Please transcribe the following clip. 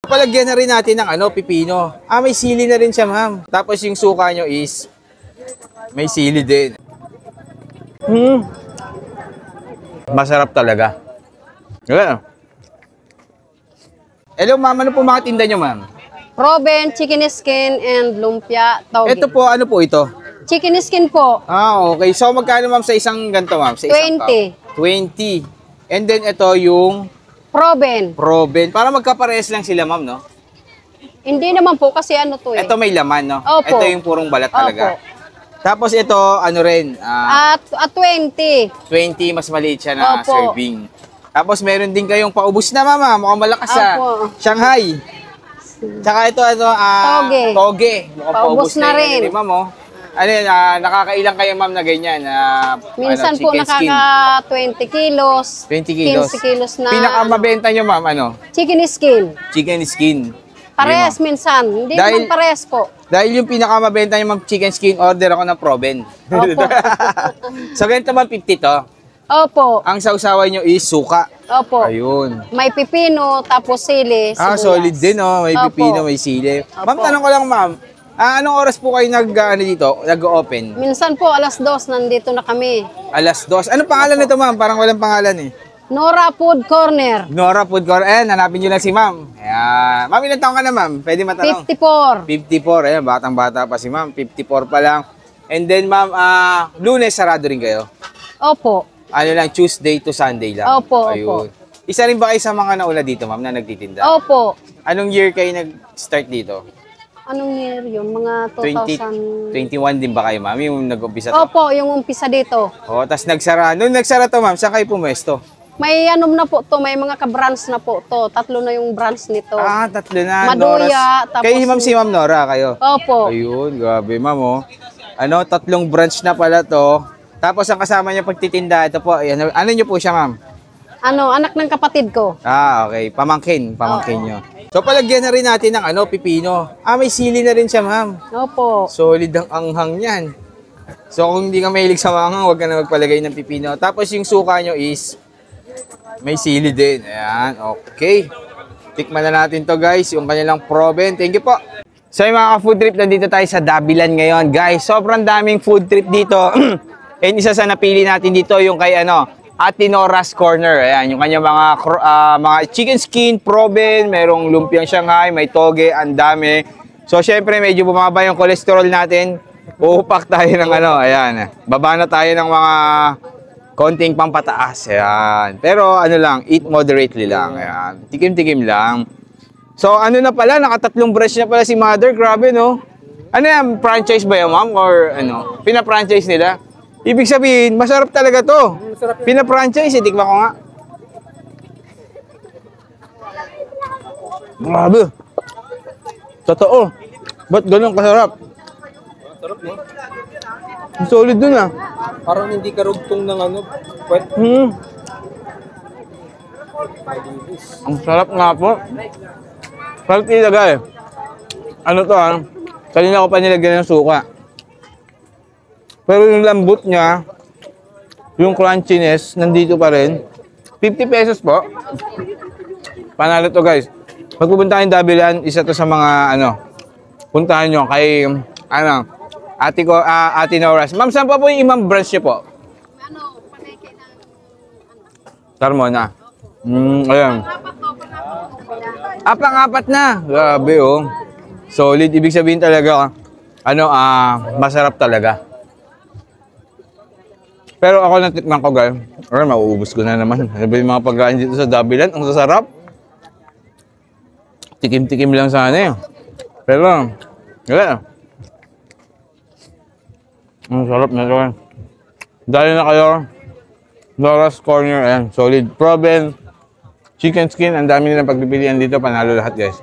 Palagyan na rin natin ng pipino. May sili na rin siya, ma'am. Tapos yung suka nyo is may sili din. Masarap talaga. Yeah. Hello, ma'am. Ano po mga tinda nyo, ma'am? Proben, chicken skin, and lumpia tawag. Ito po, ano po ito? Chicken skin po. Okay. So, magkano, ma'am, sa isang ganito, ma'am? Sa isang 20. cup? 20. And then, ito yung Proben. Proben. Para magkaparehas lang sila, ma'am, no? Hindi naman po kasi ano to eh. Ito may laman, no? Opo. Ito yung purong balat talaga. Opo. Tapos ito, ano rin? At 20. 20, mas maliit siya na Opo. serving. Tapos meron din kayong paubos na, mama. Mukhang malakas Opo. Shanghai. Tsaka ito, Toge. Toge. Mukhang Paubos na rin. Ma'am, oh. Ano yun, nakakailang kayo, ma'am, na ganyan? Minsan po nakaka 20 kilos. 20 kilos. 15 kilos na. Pinakamabenta nyo, ma'am, ano? Chicken skin. Chicken skin. Pares minsan. Hindi naman pares po. Dahil yung pinakamabenta nyo, ma'am, chicken skin, order ako ng Proben. Opo. So, ganito, ma'am, 50 to. Opo. Ang sausawan nyo is suka. Opo. Ayun. May pipino, tapos sili, sibuyas. Solid din, oh. May Opo. pipino, may sili. Ma'am, tanong ko lang, ma'am. Anong oras po kayo nag-open? Minsan po, alas 2, nandito na kami. Alas 2. Ano pangalan nito, ma'am? Parang walang pangalan, eh. Nora Food Corner. Nora Food Corner. Ayan, hanapin nyo lang si ma'am. Ayan. Ma'am, ilang taong ka na, ma'am? Pwede matanong? 54. 54. Ayan, batang-bata pa si ma'am. 54 pa lang. And then, ma'am, Lunes, sarado rin kayo? Opo. Ano lang, Tuesday to Sunday lang? Opo, Ayun. opo. Isa rin ba kayo sa mga nauna dito, ma'am, na nagtitinda? Opo. Anong year kayo nag-start dito? Anong year yun? Mga 2000... 21 din ba kayo, ma'am? Yung nag-umpisa to? Opo, yung umpisa dito. Tas nagsara. Nung nagsara to, ma'am, saan kayo pumesto? May na po to, may mga ka-branch na po to. 3 na yung branch nito. 3 na. Maduya, tapos... Kayo, ma'am, si Ma'am Nora, kayo? Opo. Ayun, grabe, ma'am, oh. 3 branch na pala to. Tapos ang kasama niyo pagtitinda, ito po, ano niyo po siya, ma'am? Anak ng kapatid ko. Okay. Pamangkin nyo. So, palagyan na rin natin ng pipino. May sili na rin siya, ma'am. Opo. Solid ang anghang yan. So, kung hindi ka mahilig sa manghang, huwag ka na magpalagay ng pipino. Tapos, yung suka nyo is may sili din. Ayan, okay. Tikman na natin to, guys, yung kanilang Proben. Thank you po. So, yung mga food trip, nandito tayo sa Dabilan ngayon, guys. Sobrang daming food trip dito. And isa sa napili natin dito, yung kay Ate Nora's Corner. Ayan, yung kanyang mga chicken skin, Proben, merong lumpiang Shanghai, may toge, ang dami. So, syempre, medyo bumaba yung cholesterol natin. Uupak tayo ng ayan. Baba na tayo ng mga konting pampataas. Ayan. Pero, lang, eat moderately lang. Ayan. Tikim-tikim lang. So, na pala, naka-3 branch na pala si Mother. Grabe, no? Ano yan, franchise ba yan, ma'am? Or pina-franchise nila? Ibig sabihin, masarap talaga to. Pina-franchise, tikman ko nga. Grabe. Totoo. Ba't ganun kasarap? Sarap, no? Solid dun, ah. Parang hindi karugtong ng puwet. Ang sarap nga po. Sarap ilagay. Ano to, kanina ko pa nilagyan ng suka. Pero yung lambot niya, yung crunchiness, nandito pa rin. 50 pesos po. Panalo to, guys. Pag pupunta kayong Dabilan, isa to sa mga, puntahan nyo kay, Ate Nora's. Ma'am, saan pa po yung imang branch niyo po? Palengke ng... Carmona. Ayan. Pang-apat na. Grabe, oh. Solid. Ibig sabihin talaga, masarap talaga. Pero ako natikman ko, guys. Mauubos ko na naman. Ano ba yung mga pagkain dito sa Dabilan? Ang sasarap. Tikim-tikim lang sana eh. Pero, wala. Ang sarap na ito. Dali na kayo. Nora's Corner. Ayan, solid. Proben, chicken skin. Ang dami nilang pagpipilian dito. Panalo lahat, guys.